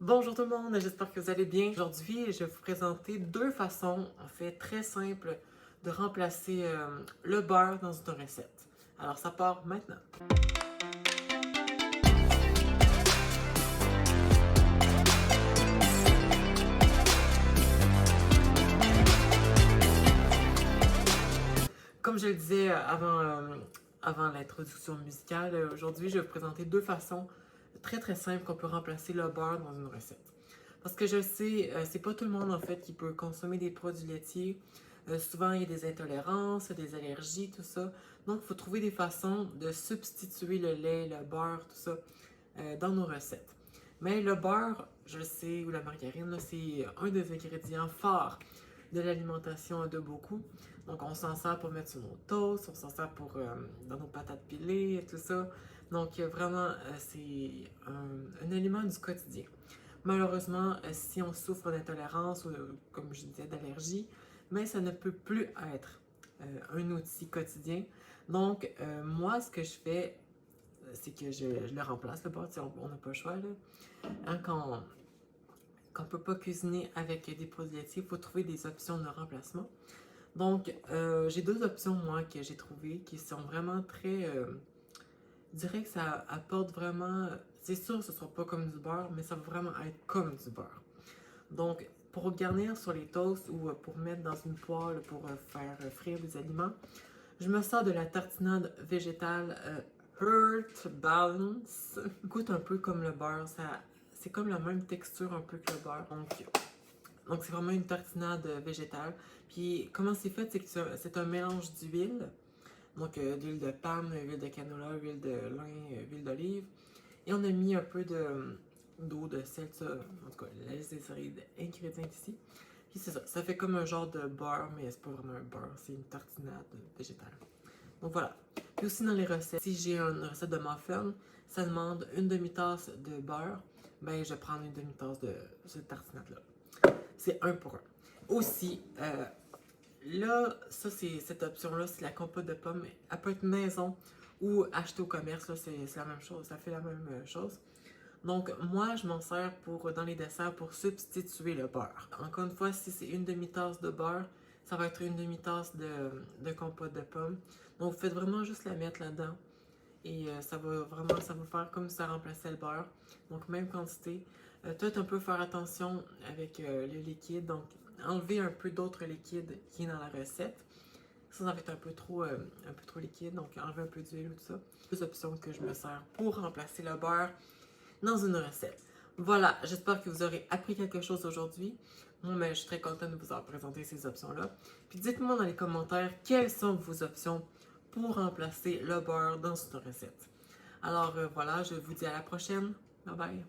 Bonjour tout le monde, j'espère que vous allez bien. Aujourd'hui, je vais vous présenter deux façons, en fait, très simples de remplacer le beurre dans une recette. Alors, ça part maintenant. Comme je le disais avant l'introduction musicale, aujourd'hui, je vais vous présenter deux façons très simples qu'on peut remplacer le beurre dans une recette. Parce que je sais, c'est pas tout le monde en fait qui peut consommer des produits laitiers. Souvent, il y a des intolérances, des allergies, tout ça. Donc, il faut trouver des façons de substituer le lait, le beurre, tout ça, dans nos recettes. Mais le beurre, je le sais, ou la margarine, c'est un des ingrédients forts de l'alimentation de beaucoup. Donc, on s'en sert pour mettre sur nos toasts, on s'en sert pour dans nos patates pilées et tout ça. Donc, vraiment, c'est un aliment du quotidien. Malheureusement, si on souffre d'intolérance ou, comme je disais, d'allergie, mais ça ne peut plus être un outil quotidien. Donc, moi, ce que je fais, c'est que je le remplace, le beurre. On n'a pas le choix, là. Hein, quand on ne peut pas cuisiner avec des produits laitiers, il faut trouver des options de remplacement. Donc, j'ai deux options, moi, que j'ai trouvées qui sont vraiment très... je dirais que ça apporte vraiment... C'est sûr que ce ne sera pas comme du beurre, mais ça va vraiment être comme du beurre. Donc, pour garnir sur les toasts ou pour mettre dans une poêle pour faire frire des aliments, je me sers de la tartinade végétale Heart Balance. Goûte un peu comme le beurre, c'est comme la même texture un peu que le beurre. Donc c'est vraiment une tartinade végétale. Puis comment c'est fait, c'est que c'est un mélange d'huile. Donc d'huile de palme, huile de canola, huile de lin, huile d'olive. Et on a mis un peu d'eau, de sel, ça. En tout cas, les ingrédients ici. Puis c'est ça, ça fait comme un genre de beurre, mais c'est pas vraiment un beurre, c'est une tartinade végétale. Donc voilà. Puis aussi dans les recettes, si j'ai une recette de muffin, ça demande une demi-tasse de beurre, ben je prends une demi-tasse de cette tartinade-là. C'est un pour un. Aussi, là, ça c'est cette option-là, c'est la compote de pommes. Elle peut être maison ou achetée au commerce, là, c'est la même chose, ça fait la même chose. Donc, moi, je m'en sers dans les desserts pour substituer le beurre. Encore une fois, si c'est une demi-tasse de beurre, ça va être une demi-tasse de compote de pommes. Donc, vous faites vraiment juste la mettre là-dedans. Et ça va faire comme si ça remplaçait le beurre. Donc, même quantité. Peut-être un peu faire attention avec le liquide. Donc, enlever un peu d'autres liquides qui est dans la recette. Ça va être un peu trop liquide. Donc, enlever un peu d'huile ou tout ça. Deux options que je me sers pour remplacer le beurre dans une recette. Voilà, j'espère que vous aurez appris quelque chose aujourd'hui. Moi, mais je suis très contente de vous avoir présenté ces options-là. Puis dites-moi dans les commentaires quelles sont vos options pour remplacer le beurre dans une recette. Alors voilà, je vous dis à la prochaine. Bye bye!